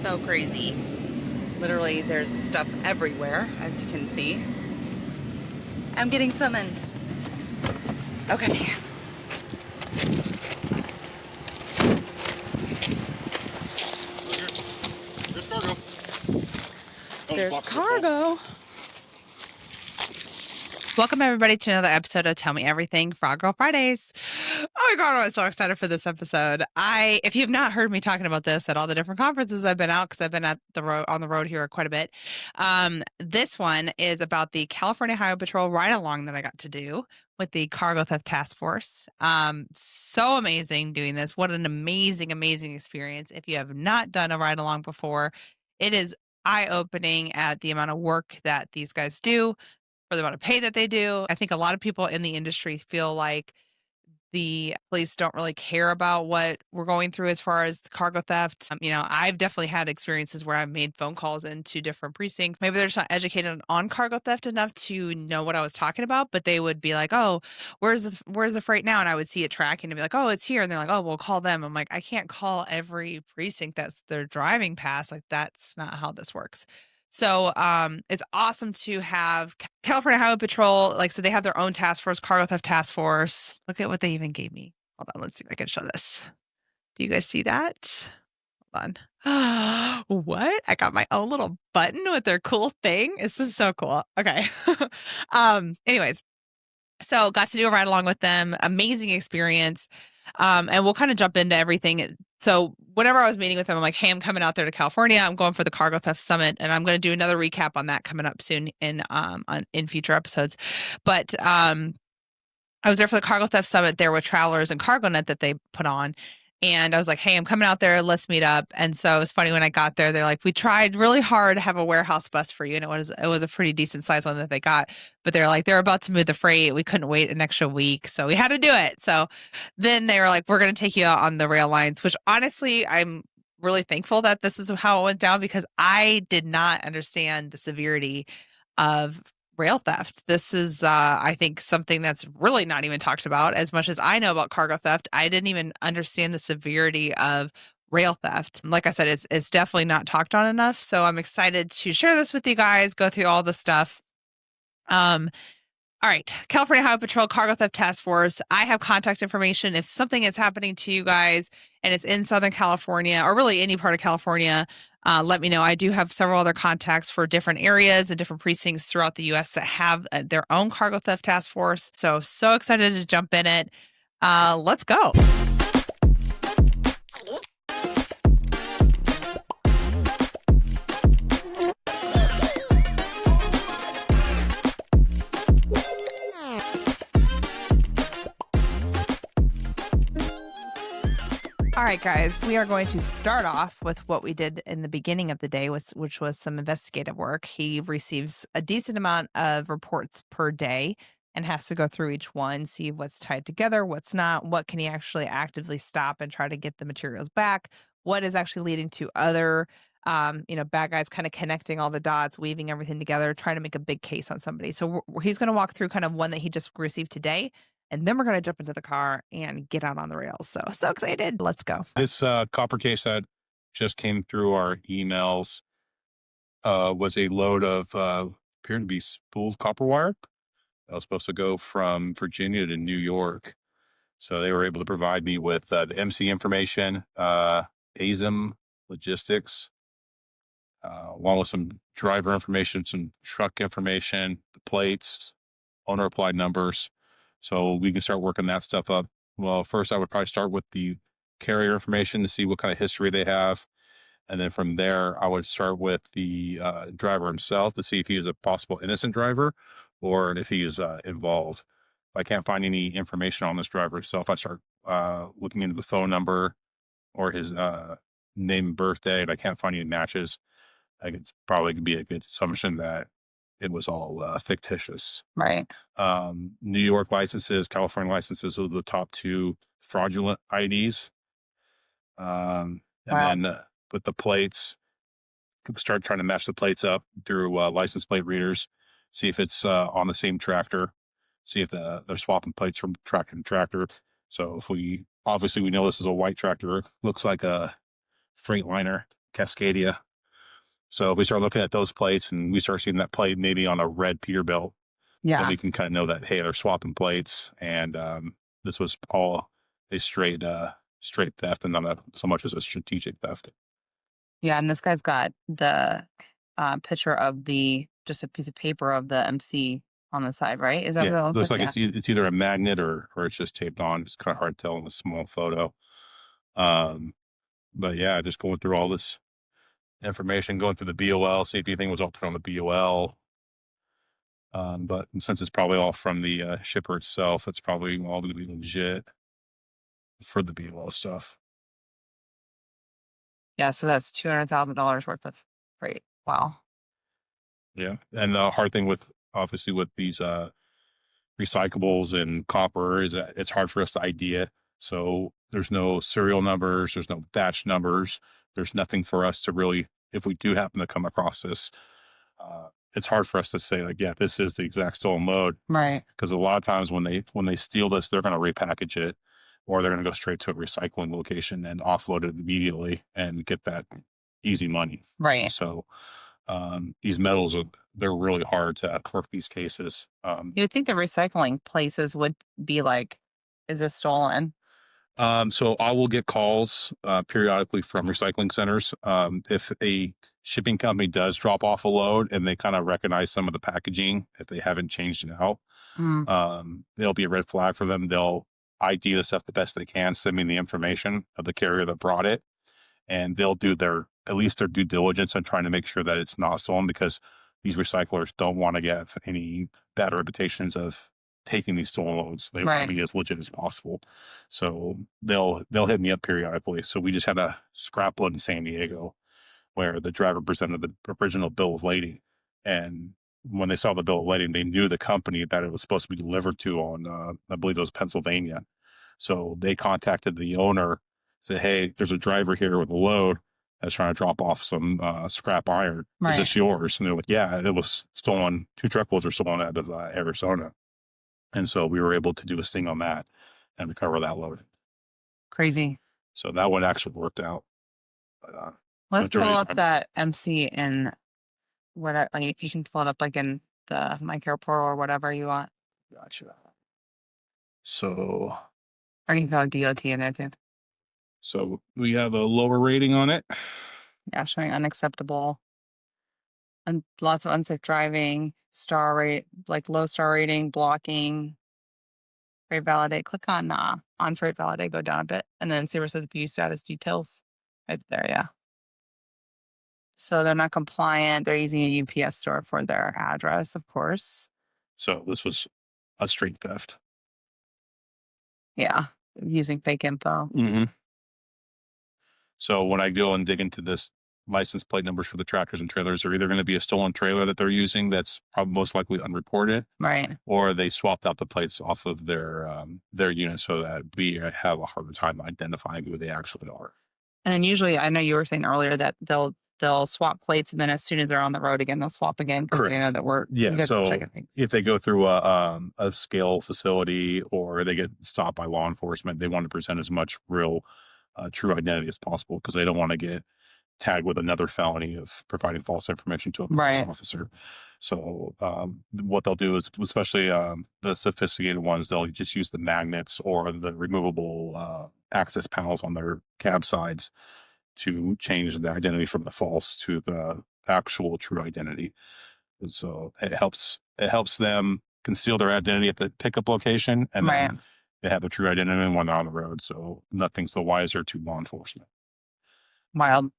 so crazy. Literally, there's stuff everywhere, as you can see. I'm getting summoned. Okay. There's cargo. There's cargo. Welcome everybody to another episode of Tell Me Everything Frog Girl Fridays. Oh my God, I'm so excited for this episode. If you've not heard me talking about this at all the different conferences I've been out, because I've been on the road here quite a bit. This one is about the California Highway Patrol ride-along that I got to do with the Cargo Theft Task Force. So amazing doing this. What an amazing, amazing experience. If you have not done a ride-along before, it is eye-opening at the amount of work that these guys do, for the amount of pay that they do. I think a lot of people in the industry feel like the police don't really care about what we're going through as far as cargo theft. I've definitely had experiences where I've made phone calls into different precincts. Maybe they're just not educated on cargo theft enough to know what I was talking about, but they would be like, "Oh, where's the freight now?" And I would see it tracking and be like, "Oh, it's here." And they're like, "Oh, we'll call them." I'm like, I can't call every precinct that's they're driving past. Like, that's not how this works. So it's awesome to have California Highway Patrol. So they have their own task force, Cargo Theft Task Force. Look at what they even gave me. Hold on, let's see if I can show this. Do you guys see that? Hold on. What? I got my own little button with their cool thing. This is so cool. Okay. Anyways, so got to do a ride along with them. Amazing experience. And we'll kind of jump into everything. So whenever I was meeting with them, I'm like, "Hey, I'm coming out there to California. I'm going for the Cargo Theft Summit, and I'm going to do another recap on that coming up soon in future episodes." But I was there for the Cargo Theft Summit there with Travelers and CargoNet that they put on. And I was like, "Hey, I'm coming out there. Let's meet up." And so it was funny when I got there. They're like, "We tried really hard to have a warehouse bus for you." And it was a pretty decent sized one that they got. But they're like, they're about to move the freight. We couldn't wait an extra week. So we had to do it. So then they were like, "We're going to take you out on the rail lines," which honestly, I'm really thankful that this is how it went down, because I did not understand the severity of rail theft. This is, I think, something that's really not even talked about. As much as I know about cargo theft, I didn't even understand the severity of rail theft. Like I said, it's definitely not talked on enough. So I'm excited to share this with you guys, go through all the stuff. All right, California Highway Patrol Cargo Theft Task Force. I have contact information. If something is happening to you guys and it's in Southern California, or really any part of California, let me know. I do have several other contacts for different areas and different precincts throughout the U.S. that have their own Cargo Theft Task Force. So excited to jump in it. Let's go. All right, guys, we are going to start off with what we did in the beginning of the day, which was some investigative work. He receives a decent amount of reports per day and has to go through each one, see what's tied together, what's not, what can he actually actively stop and try to get the materials back, what is actually leading to other, bad guys, kind of connecting all the dots, weaving everything together, trying to make a big case on somebody. So he's going to walk through kind of one that he just received today. And then we're going to jump into the car and get out on the rails. So excited. Let's go. This copper case that just came through our emails was a load of appeared to be spooled copper wire that was supposed to go from Virginia to New York. So they were able to provide me with the MC information, ASIM logistics, along with some driver information, some truck information, the plates, owner applied numbers. So we can start working that stuff up. Well, first I would probably start with the carrier information to see what kind of history they have. And then from there, I would start with the driver himself to see if he is a possible innocent driver or if he is involved. If I can't find any information on this driver himself, I start looking into the phone number or his name and birthday, and I can't find any matches. I think it's probably could be a good assumption that it was all fictitious. Right. New York licenses, California licenses are the top two fraudulent IDs. And then with the plates, start trying to match the plates up through license plate readers, see if it's on the same tractor, see if they're swapping plates from tractor to tractor. So if we know this is a white tractor, looks like a Freightliner, Cascadia. So if we start looking at those plates and we start seeing that plate maybe on a red Peterbilt, then we can kind of know that, hey, they're swapping plates, and this was all a straight theft and not so much as a strategic theft. Yeah, and this guy's got the picture of just a piece of paper of the MC on the side, right? Is that what Yeah, that it looks looks like? like it's either a magnet or it's just taped on. It's kind of hard to tell in a small photo. Um, but yeah, just going through all this information, going through the BOL, see if anything was altered on the BOL. But since it's probably all from the shipper itself, it's probably all going to be legit for the BOL stuff. Yeah, so that's $200,000 worth of freight. Wow. Yeah, and the hard thing with obviously with these recyclables and copper is that it's hard for us to ID it. So there's no serial numbers, there's no batch numbers, there's nothing for us to really, if we do happen to come across this, it's hard for us to say like, yeah, this is the exact stolen load. Right. Because a lot of times when they steal this, they're going to repackage it, or they're going to go straight to a recycling location and offload it immediately and get that easy money. Right. So these metals they're really hard to work these cases. You would think the recycling places would be like, is this stolen? So I will get calls periodically from recycling centers. If a shipping company does drop off a load and they kind of recognize some of the packaging, if they haven't changed it out, there'll be a red flag for them. They'll ID the stuff the best they can, send me the information of the carrier that brought it, and they'll do at least their due diligence on trying to make sure that it's not stolen, because these recyclers don't want to get any bad reputations of taking these stolen loads. They want to be as legit as possible. So they'll hit me up periodically. So we just had a scrap load in San Diego where the driver presented the original bill of lading. And when they saw the bill of lading, they knew the company that it was supposed to be delivered to on, I believe it was Pennsylvania. So they contacted the owner, said, hey, there's a driver here with a load that's trying to drop off some scrap iron. Is this yours? And they're like, yeah, it was stolen. 2 truckloads were stolen out of Arizona. And so we were able to do a sting on that and recover that load. Crazy. So that one actually worked out. But, let's pull up that MC in whatever, like if you can pull it up like in the Mike Airport or whatever you want. Gotcha. So. Or you can go DOT in it too. So we have a lower rating on it. Yeah, showing unacceptable. And lots of unsafe driving, low star rating, blocking. Freight validate. Click on freight validate, go down a bit, and then see where it says view status details. Right there, yeah. So they're not compliant. They're using a UPS store for their address, of course. So this was a straight theft. Yeah, using fake info. Mm-hmm. So when I go and dig into this license plate numbers for the tractors and trailers, they're either going to be a stolen trailer that they're using that's probably most likely unreported, right? Or they swapped out the plates off of their unit so that we have a harder time identifying who they actually are. And then usually, I know you were saying earlier that they'll swap plates, and then as soon as they're on the road again, they'll swap again because they know that we're so if they go through a scale facility or they get stopped by law enforcement, they want to present as much real true identity as possible because they don't want to get tagged with another felony of providing false information to a police officer. So what they'll do is, especially the sophisticated ones, they'll just use the magnets or the removable access panels on their cab sides to change the identity from the false to the actual true identity. And so it helps them conceal their identity at the pickup location, and then they have the true identity when they're on the road. So nothing's the wiser to law enforcement. Wild.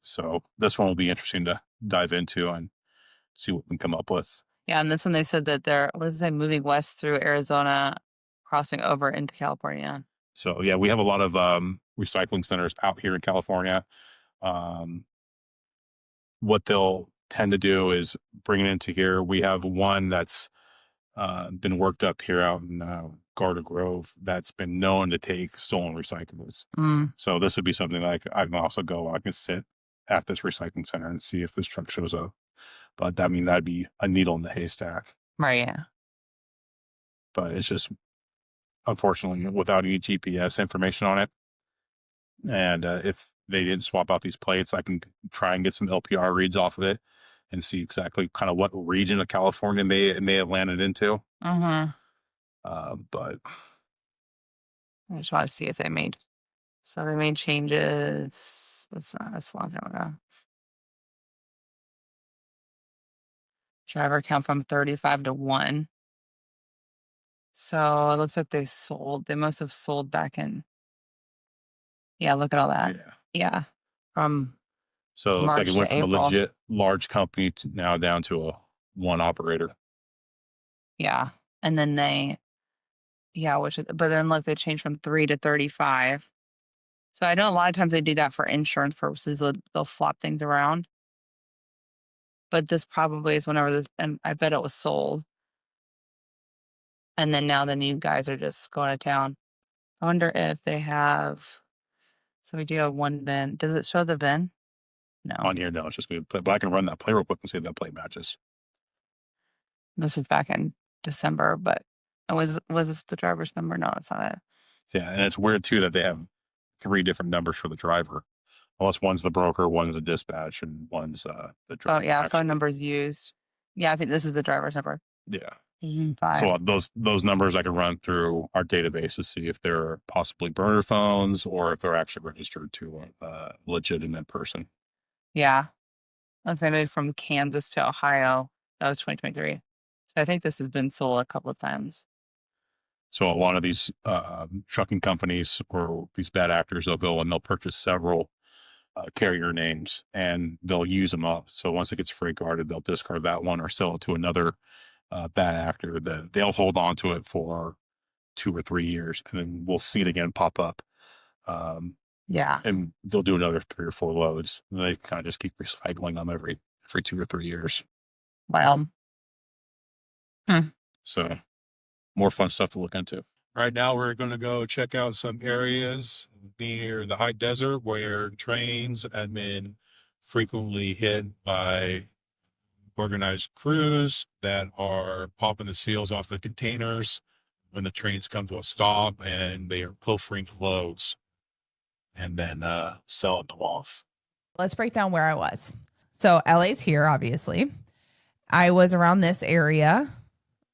So this one will be interesting to dive into and see what we can come up with. Yeah, and this one they said that they're moving west through Arizona, crossing over into California. So yeah, we have a lot of recycling centers out here in California. What they'll tend to do is bring it into here. We have one that's been worked up here out in Garden Grove that's been known to take stolen recyclables. So this would be something like I can sit at this recycling center and see if this truck shows up. But that'd be a needle in the haystack. Right, yeah. But it's just, unfortunately, without any GPS information on it. And if they didn't swap out these plates, I can try and get some LPR reads off of it and see exactly kind of what region of California may have landed into. Mm-hmm. But I just want to see if they made. So they made changes. That's a long time ago. Driver count from 35 to 1. So it looks like they must have sold back in. Yeah, look at all that. Yeah. So it looks like March it went to from a April. legit large company to now down to a one operator. Yeah. And then but then look, they changed from 3 to 35. So I know a lot of times they do that for insurance purposes. They'll flop things around. But this probably is whenever this, and I bet it was sold. And then now the new guys are just going to town. I wonder if they have. So we do have one VIN. Does it show the VIN? No. On here, no, it's just good. But I can run that play real quick and see if that play matches. This is back in December, but was this the driver's number? No, it's not it. Yeah, and it's weird too that they have 3 different numbers for the driver. Unless one's the broker, one's the dispatch, and one's the driver. Oh yeah, phone numbers used. Yeah, I think this is the driver's number. Yeah. 5. So those numbers I can run through our database to see if they're possibly burner phones or if they're actually registered to a legitimate person. Yeah. Like they moved from Kansas to Ohio. That was 2023. So I think this has been sold a couple of times. So a lot of these trucking companies or these bad actors, they'll go and they'll purchase several carrier names and they'll use them up. So once it gets freight guarded, they'll discard that one or sell it to another bad actor. That they'll hold on to it for 2 or 3 years, and then we'll see it again pop up. Yeah, and they'll do another 3 or 4 loads. They kind of just keep recycling them every 2 or 3 years. Wow. So more fun stuff to look into. Right now, we're going to go check out some areas near the high desert where trains have been frequently hit by organized crews that are popping the seals off the containers when the trains come to a stop, and they are pilfering loads and then selling them off. Let's break down where I was. So LA's here, obviously. I was around this area,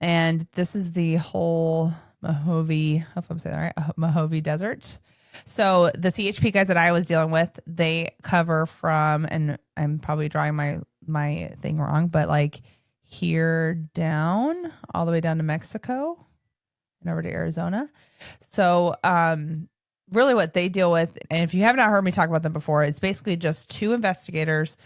and this is the whole Mojave, I hope I'm saying that right, Mojave Desert. So the CHP guys that I was dealing with, they cover from, and I'm probably drawing my thing wrong, but like here down, all the way down to Mexico and over to Arizona. So really what they deal with, and if you have not heard me talk about them before, it's basically just 2 investigators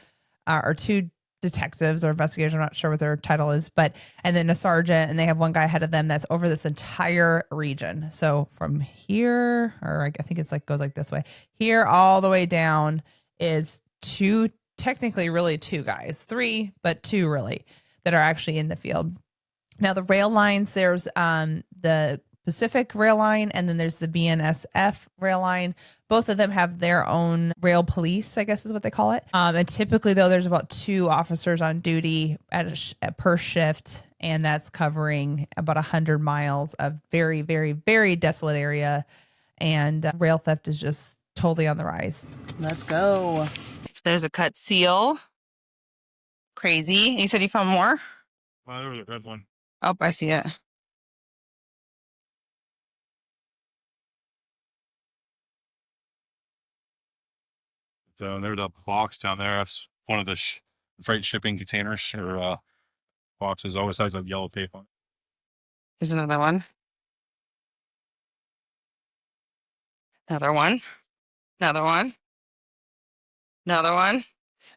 or 2 detectives or investigators. I'm not sure what their title is, and then a sergeant, and they have one guy ahead of them that's over this entire region. So from here, or I think it's goes like this way, here all the way down is 2, technically really 2 guys, 3, but 2 really that are actually in the field. Now the rail lines, there's the Pacific rail line, and then there's the BNSF rail line. Both of them have their own rail police, I guess is what they call it. And typically, though, there's about 2 officers on duty per shift, and that's covering about 100 miles of very, very, very desolate area. And rail theft is just totally on the rise. Let's go. There's a cut seal. Crazy. You said you found more? Well, there was a red one. Oh, I see it. So there's a box down there. That's one of the freight shipping containers or boxes. Always has a yellow tape on it. Here's another one. Another one. Another one. Another one.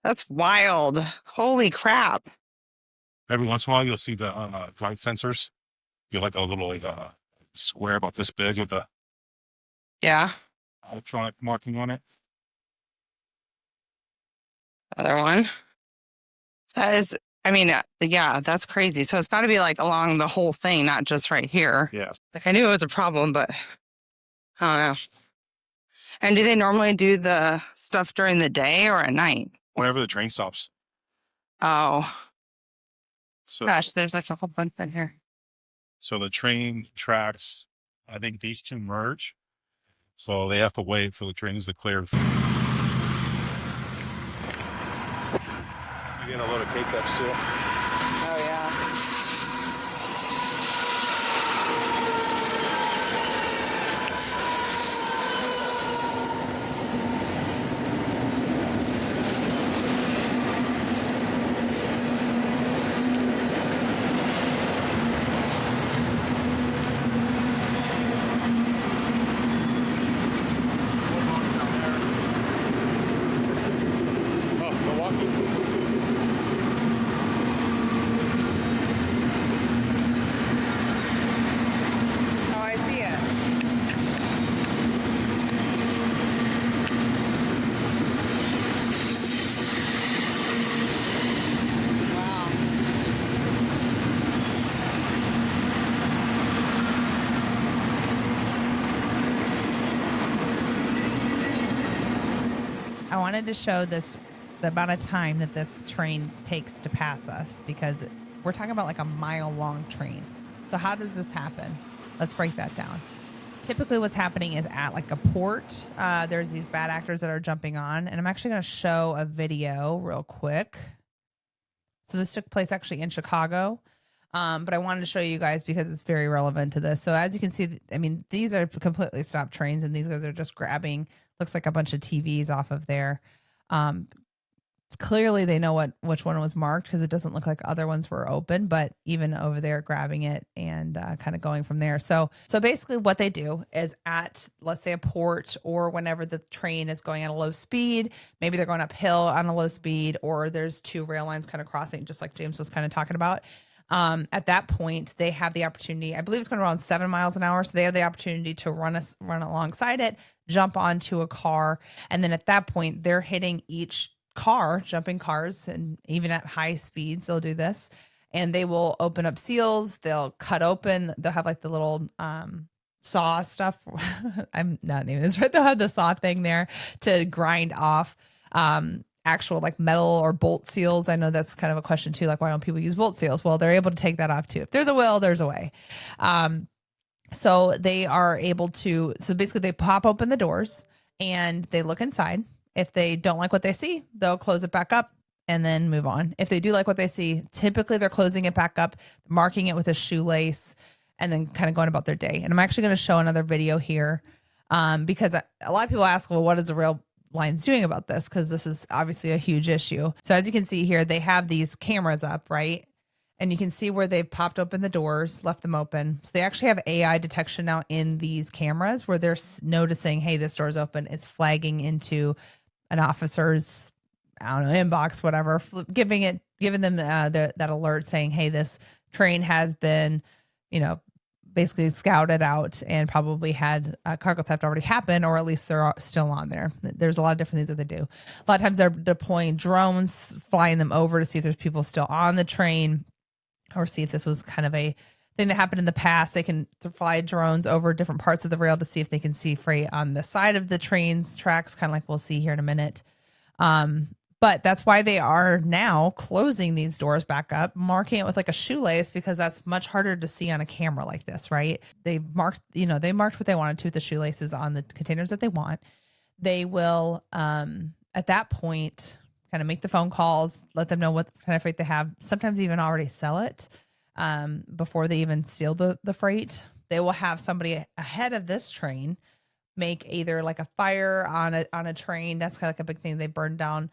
That's wild. Holy crap. Every once in a while, you'll see the drive sensors. You like a little square about this big with a electronic marking on it. Another one. That is, I mean, yeah, that's crazy. So it's got to be like along the whole thing, not just right here. Yeah. Like I knew it was a problem, but I don't know. And do they normally do the stuff during the day or at night? Whenever the train stops. Oh, So, gosh, there's like a whole bunch in here. So the train tracks, I think these 2 merge. So they have to wait for the trains to clear. Being a load of K-cups too. Oh, yeah. Oh, Milwaukee. Oh, I see it. Wow. I wanted to show this the amount of time that this train takes to pass us because we're talking about like a mile long train. So how does this happen? Let's break that down. Typically what's happening is at like a port, there's these bad actors that are jumping on, and I'm actually going to show a video real quick. So this took place actually in Chicago. But I wanted to show you guys because it's very relevant to this. So as you can see, I mean, these are completely stopped trains and these guys are just grabbing, looks like a bunch of TVs off of there. Clearly they know which one was marked because it doesn't look like other ones were open, but even over there grabbing it and kind of going from there. So basically what they do is at, let's say, a port or whenever the train is going at a low speed, maybe they're going uphill on a low speed, or there's two rail lines kind of crossing, just like James was kind of talking about. At that point, they have the opportunity, I believe it's going around 7 miles an hour. So they have the opportunity to run alongside it, jump onto a car. And then at that point, they're hitting each car, jumping cars, and even at high speeds, they'll do this. And they will open up seals. They'll cut open. They'll have like the little saw stuff. I'm not naming this right. They'll have the saw thing there to grind off actual like metal or bolt seals. I know that's kind of a question too. Like, why don't people use bolt seals? Well, they're able to take that off too. If there's a will, there's a way. So they are able to, so basically they pop open the doors and they look inside. If they don't like what they see, they'll close it back up and then move on. If they do like what they see, typically they're closing it back up, marking it with a shoelace, and then kind of going about their day. And I'm actually going to show another video here because a lot of people ask, well, what is the rail lines doing about this? Because this is obviously a huge issue. So as you can see here, they have these cameras up, right? And you can see where they've popped open the doors, left them open. So they actually have AI detection now in these cameras where they're noticing, hey, this door's open. It's flagging into an officer's, I don't know, inbox, whatever, giving them that alert saying, hey, this train has been, basically scouted out and probably had cargo theft already happen, or at least they're still on there. There's a lot of different things that they do. A lot of times they're deploying drones, flying them over to see if there's people still on the train, or see if this was kind of a thing that happened in the past. They can fly drones over different parts of the rail to see if they can see freight on the side of the train's tracks, kind of like we'll see here in a minute. But that's why they are now closing these doors back up, marking it with like a shoelace, because that's much harder to see on a camera like this, right? They marked what they wanted to with the shoelaces on the containers that they want. They will, at that point, kind of make the phone calls, let them know what kind of freight they have, sometimes even already sell it before they even steal the freight. They will have somebody ahead of this train make either like a fire on a train. That's kind of like a big thing. They burn down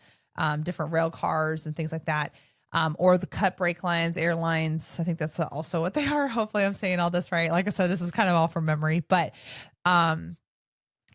different rail cars and things like that. Or the cut brake lines, airlines. I think that's also what they are. Hopefully I'm saying all this right. Like I said, this is kind of all from memory, but so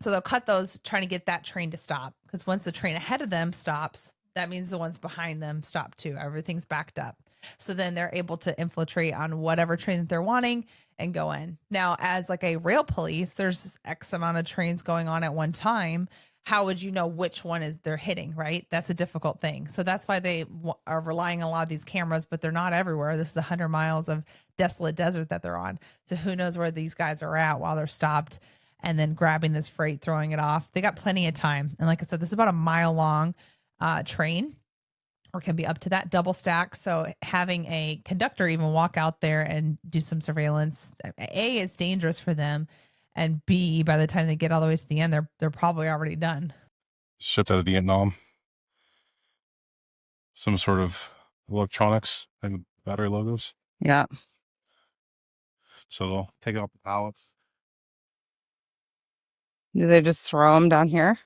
they'll cut those, trying to get that train to stop. Because once the train ahead of them stops, that means the ones behind them stop too. Everything's backed up. So then they're able to infiltrate on whatever train that they're wanting and go in. Now, as like a rail police, there's X amount of trains going on at one time. How would you know which one is they're hitting, right? That's a difficult thing. So that's why they are relying on a lot of these cameras, but they're not everywhere. This is 100 miles of desolate desert that they're on. So who knows where these guys are at while they're stopped and then grabbing this freight, throwing it off. They got plenty of time. And like I said, this is about a mile long train, or can be up to that double stack. So having a conductor even walk out there and do some surveillance, A, is dangerous for them. And B, by the time they get all the way to the end, they're probably already done. Shipped out of Vietnam. some sort of electronics and battery logos. Yeah. So they'll take off the pallets. Do they just throw them down here?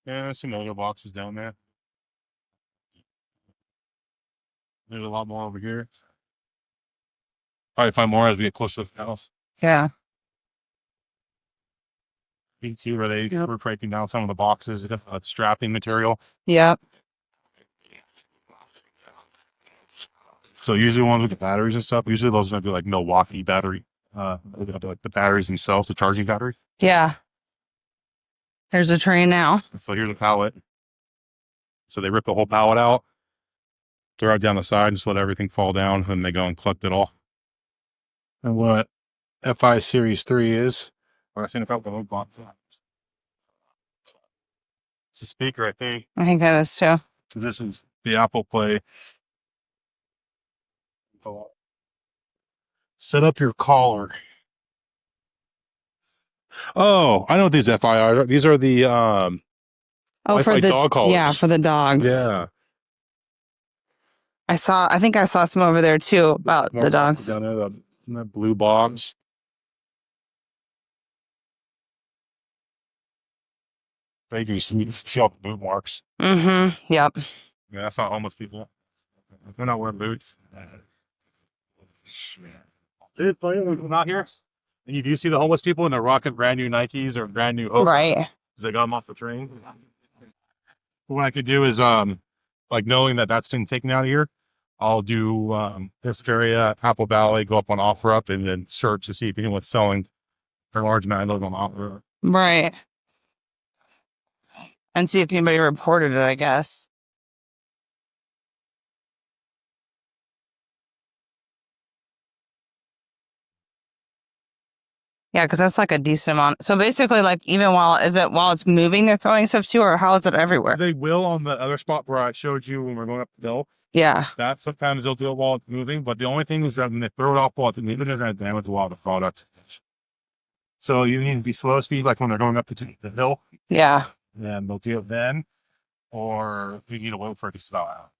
Yeah, there's some other boxes down there. There's a lot more over here. Probably find more as we get closer to the house. Yeah. You can see where they were breaking down some of the boxes, strapping material. Yep. So usually ones with the batteries and stuff, usually those are gonna be like Milwaukee battery, like the batteries themselves, the charging battery. Yeah. There's a train now. So here's a pallet. So they rip the whole pallet out, throw it down the side, and just let everything fall down, and they go and collect it all. And what FI Series 3 is, I've seen a couple of boxes. It's a speaker, I think. I think that is too. Because this is the Apple Play. Set up your collar. Oh, I know what these FI are. These are the Wi-Fi for the dog collars. Yeah, for the dogs. Yeah. I think I saw some over there too about the dogs. Down there, that blue box. They can see all the boot marks. Mm-hmm. Yep. Yeah, that's not homeless people. They're not wearing boots. It is funny when we're not here. And you do see the homeless people and they're rocking brand new Nikes or brand new Hokas. Right. Because they got them off the train. What I could do is, like knowing that that's been taken out of here, I'll do this area, Apple Valley, go up on OfferUp and then search to see if anyone's selling for a large amount of those on OfferUp. Right. And see if anybody reported it, I guess. Yeah, because that's like a decent amount. So basically, like even while it's moving, they're throwing stuff too, or how is it everywhere? They will on the other spot where I showed you when we're going up the hill. Yeah. That sometimes they'll do it while it's moving, but the only thing is that when they throw it off while it's moving, it doesn't damage a lot of the product. So you need to be slow speed, like when they're going up the hill. Yeah. And they'll do it then, or you need to wait for it to stop.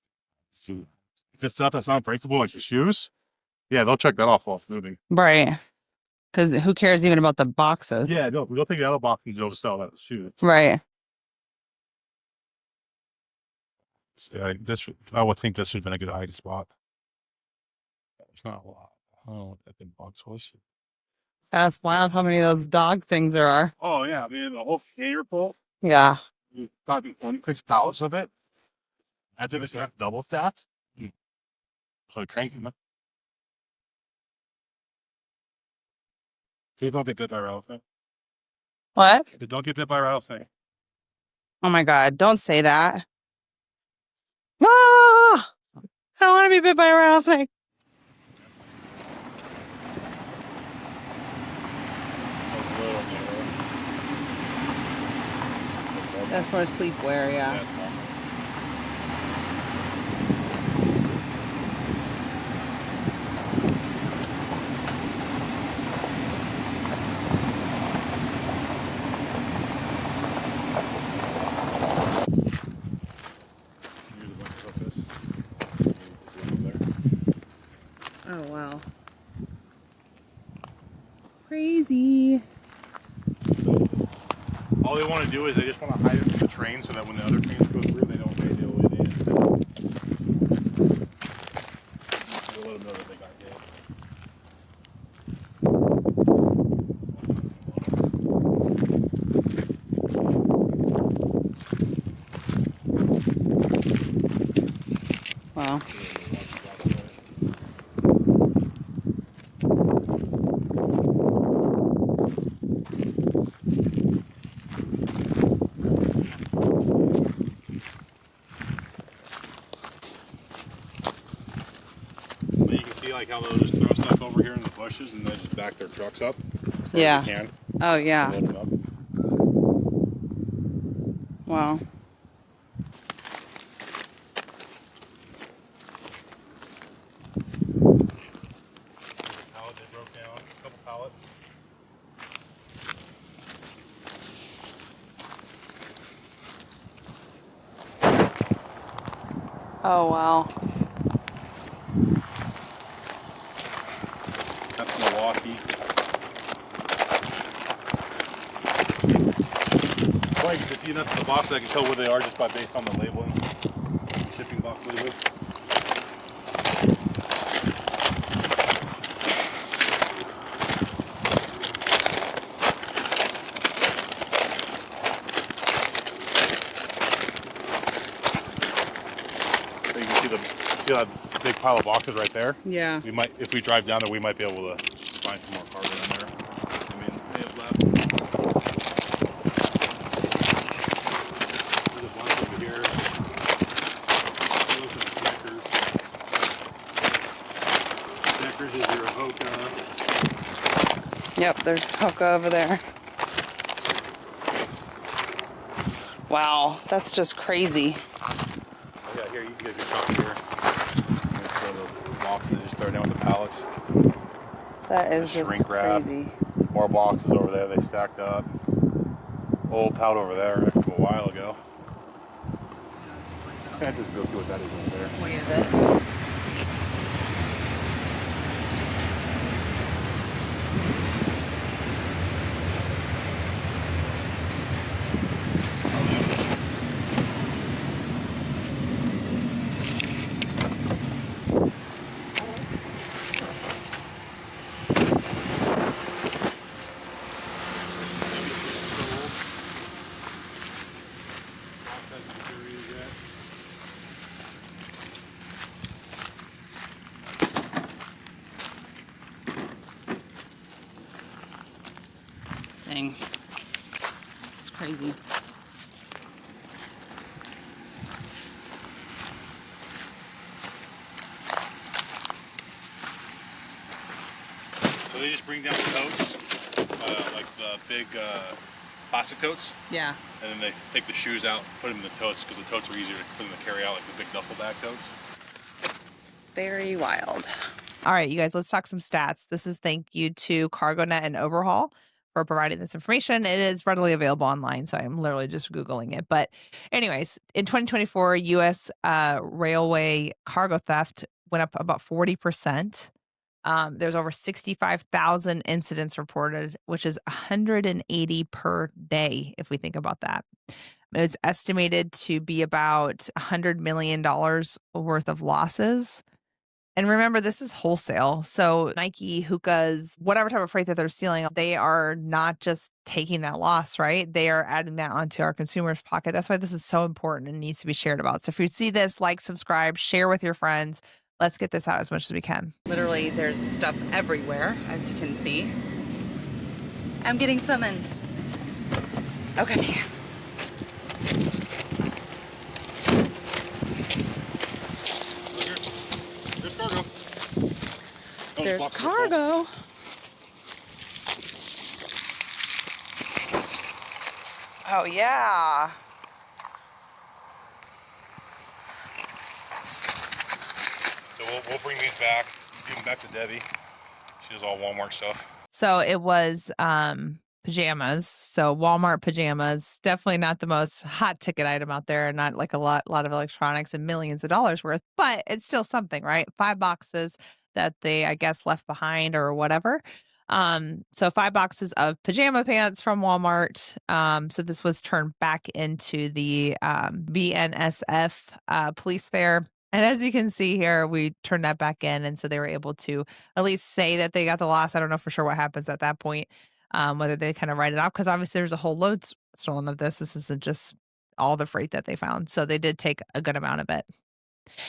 So if it's stuff that's not breakable, like your shoes, yeah, they'll check that off while it's moving. Right. Because who cares even about the boxes? Yeah, no, we'll take it out of the box and they'll just sell that as shoes. Right. Yeah, I would think this would have been a good hiding spot. There's not a lot. I don't know what that big box was. That's wild how many of those dog things there are. Oh, yeah, I mean, the whole container full. Yeah. You've got 26 pallets of it. That's if it's not double that. So cranking them. Please don't get bit by a rattlesnake. What? Don't get bit by a rattlesnake. Oh my God. Don't say that. Ah! I don't want to be bit by a rattlesnake. That's more sleepwear, yeah. Oh, wow. Crazy. All they want to do is they just want to hide it from the train so that when the other trains go through, they don't pay the way they in. They'll let them know that they got hit. Wow. But you can see like how they'll just throw stuff over here in the bushes and they just back their trucks up as far as they can. Oh, yeah. Load them up. Wow. Pallet they broke down, a couple pallets. Oh, wow. That's Milwaukee. Well, you can see enough of the boxes. I can tell where they are just by based on the labeling, shipping box labels. So you can see that big pile of boxes right there. Yeah. We might, if we drive down there, we might be able to find some more cargo in there. I mean, they have left. There's a bunch over here. Those are Deckers. Deckers is your Hoka. Yep, there's Hoka over there. Wow, that's just crazy. Yeah, here, you can get your truck here. Just throw the boxes and just throw it down with the pallets. That is just Shrink wrap. crazy. More boxes over there, they stacked up. Old pallet over there from a while ago. Can't just go see what that is over there. Wait a bit. Dang. It's crazy. So they just bring down the totes, like the big plastic totes, Yeah. and then they take the shoes out, put them in the totes, because the totes are easier for them to carry out, like the big duffel bag totes. Very wild. All right, you guys, let's talk some stats. This is thank you to CargoNet and Overhaul for providing this information. It is readily available online, so I'm literally just Googling it. But anyways, in 2024, U.S. Railway cargo theft went up about 40%. There's over 65,000 incidents reported, which is 180 per day, if we think about that. It's estimated to be about $100 million worth of losses. And remember, this is wholesale. So Nike, Hookahs, whatever type of freight that they're stealing, they are not just taking that loss, right? They are adding that onto our consumer's pocket. That's why this is so important and needs to be shared about. So if you see this, like, subscribe, share with your friends. Let's get this out as much as we can. Literally, there's stuff everywhere, as you can see. I'm getting summoned. Okay. There's cargo. There's cargo. Oh, yeah. So we'll bring these back, give them back to Debbie. She does all Walmart stuff. So it was pajamas. So Walmart pajamas, definitely not the most hot ticket item out there, not like a lot of electronics and millions of dollars worth, but it's still something, right? 5 boxes that they, I guess, left behind or whatever. So 5 boxes of pajama pants from Walmart. So this was turned back into the BNSF police there. And as you can see here, we turned that back in. And so they were able to at least say that they got the loss. I don't know for sure what happens at that point, whether they kind of write it off, because obviously there's a whole load stolen of this. This isn't just all the freight that they found. So they did take a good amount of it.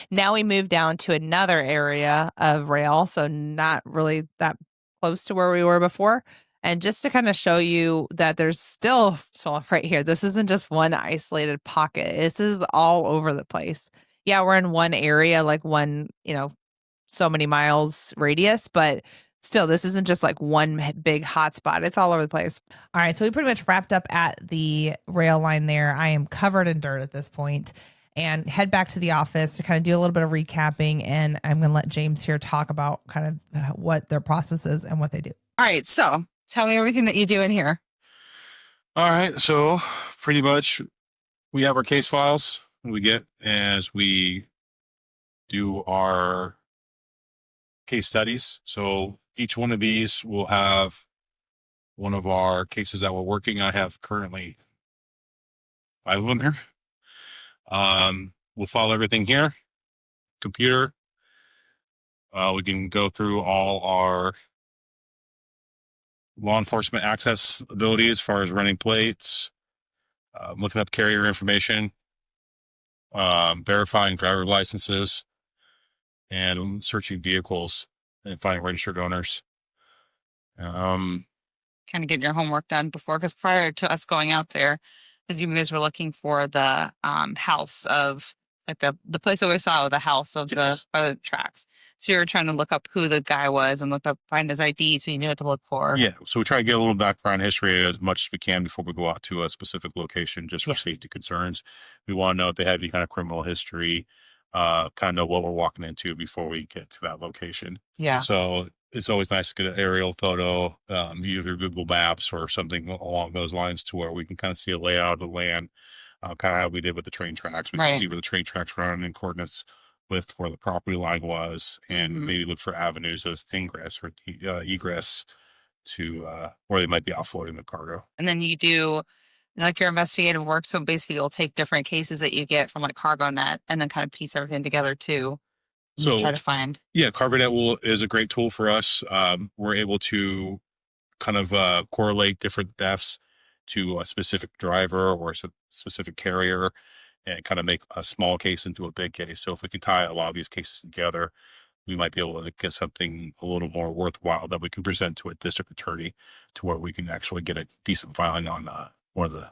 Now we move down to another area of rail. So not really that close to where we were before. And just to kind of show you that there's still stolen freight here. This isn't just one isolated pocket. This is all over the place. Yeah, we're in one area, like one, so many miles radius, but still, this isn't just like one big hot spot. It's all over the place. All right, so we pretty much wrapped up at the rail line there. I am covered in dirt at this point, and head back to the office to kind of do a little bit of recapping. And I'm going to let James here talk about kind of what their process is and what they do. All right, so tell me everything that you do in here. All right, so pretty much we have our case files we get as we do our case studies. So each one of these will have one of our cases that we're working. I have currently 5 of them here. We'll follow everything here. Computer. We can go through all our law enforcement access abilities as far as running plates, looking up carrier information, verifying driver licenses, and searching vehicles and finding registered owners. Kind of getting your homework done before, because prior to us going out there, as you guys were looking for the house of like the place that we saw, the house of Yes. the tracks. So you were trying to look up who the guy was and find his ID, so you knew what to look for. Yeah, so we try to get a little background history as much as we can before we go out to a specific location, just for safety concerns. We want to know if they have any kind of criminal history, kind of know what we're walking into before we get to that location. Yeah. So it's always nice to get an aerial photo, either Google Maps or something along those lines, to where we can kind of see a layout of the land, kind of how we did with the train tracks. We can see where the train tracks run in coordinates with where the property line was, and maybe look for avenues of ingress or egress to where they might be offloading the cargo. And then you do like your investigative work. So basically you'll take different cases that you get from like CargoNet and then kind of piece everything together too. So try to find. Yeah, CargoNet is a great tool for us. We're able to kind of correlate different thefts to a specific driver or a specific carrier, and kind of make a small case into a big case. So if we can tie a lot of these cases together, we might be able to get something a little more worthwhile that we can present to a district attorney, to where we can actually get a decent filing on one of the.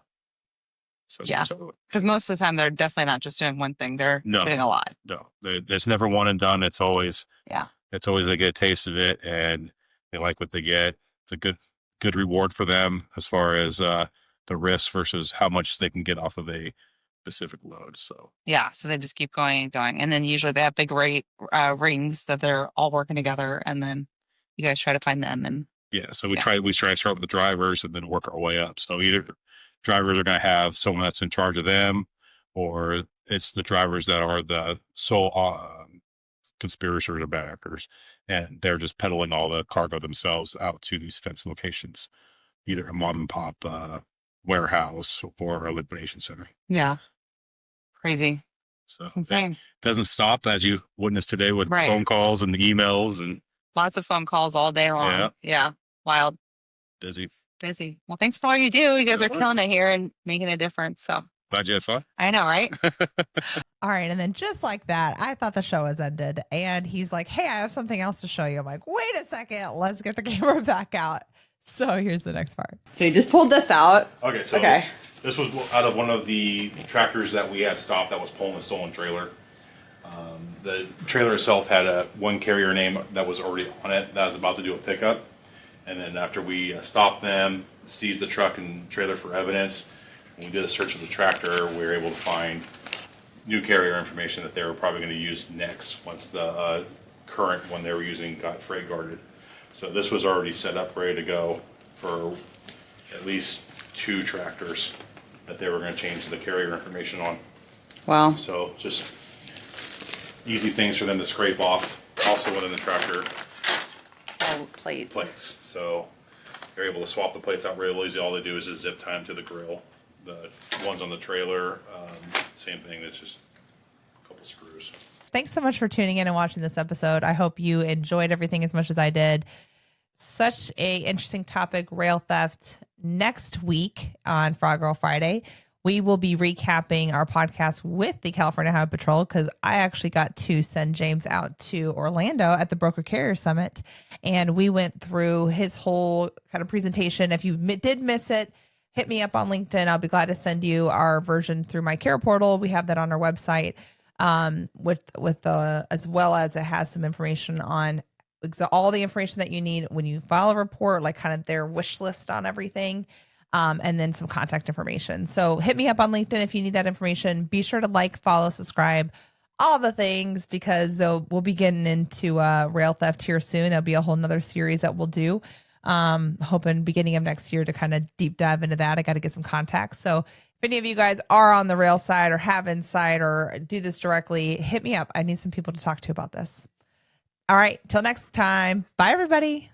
Yeah, because most of the time they're definitely not just doing one thing; they're doing a lot. No, there's never one and done. It's always they get a taste of it and they like what they get. It's a good reward for them as far as the risk versus how much they can get off of a specific load. So they just keep going and going, and then usually they have big rings that they're all working together, and then you guys try to find them. And so we try to start with the drivers and then work our way up. So either drivers are going to have someone that's in charge of them, or it's the drivers that are the sole conspirators or bad actors, and they're just peddling all the cargo themselves out to these fenced locations, either a mom and pop warehouse or a liquidation center. Yeah. Crazy. So it's insane. It doesn't stop, as you witnessed today, with phone calls and emails and lots of phone calls all day long. Yeah. Wild. Busy. Well, thanks for all you do. You guys are killing it here and making a difference. So glad you had fun. I know, right? All right. And then just like that, I thought the show was ended. And he's like, hey, I have something else to show you. I'm like, wait a second. Let's get the camera back out. So here's the next part. So you just pulled this out. Okay. So this was out of one of the tractors that we had stopped that was pulling a stolen trailer. The trailer itself had one carrier name that was already on it that was about to do a pickup. And then after we stopped them, seized the truck and trailer for evidence, when we did a search of the tractor, we were able to find new carrier information that they were probably going to use next once the current one they were using got freight guarded. So this was already set up, ready to go for at least 2 tractors that they were going to change the carrier information on. Wow. So just easy things for them to scrape off. Also within the tractor, plates. So they're able to swap the plates out real easy. All they do is just zip tie them to the grill. The ones on the trailer, same thing. It's just a couple screws. Thanks so much for tuning in and watching this episode. I hope you enjoyed everything as much as I did. Such a interesting topic, rail theft. Next week on Frog Girl Friday, we will be recapping our podcast with the California Highway Patrol, because I actually got to send James out to Orlando at the Broker Carrier Summit, and we went through his whole kind of presentation. If you did miss it, hit me up on LinkedIn. I'll be glad to send you our version through my care portal. We have that on our website, with the, as well as it has some information on all the information that you need when you file a report, like kind of their wish list on everything. And then some contact information. So hit me up on LinkedIn if you need that information. Be sure to like, follow, subscribe, all the things, because we'll be getting into rail theft here soon. There'll be a whole nother series that we'll do. Hoping beginning of next year to kind of deep dive into that. I got to get some contacts. So if If any of you guys are on the rail side or have insight or do this directly, hit me up. I need some people to talk to about this. All right. Till next time. Bye, everybody.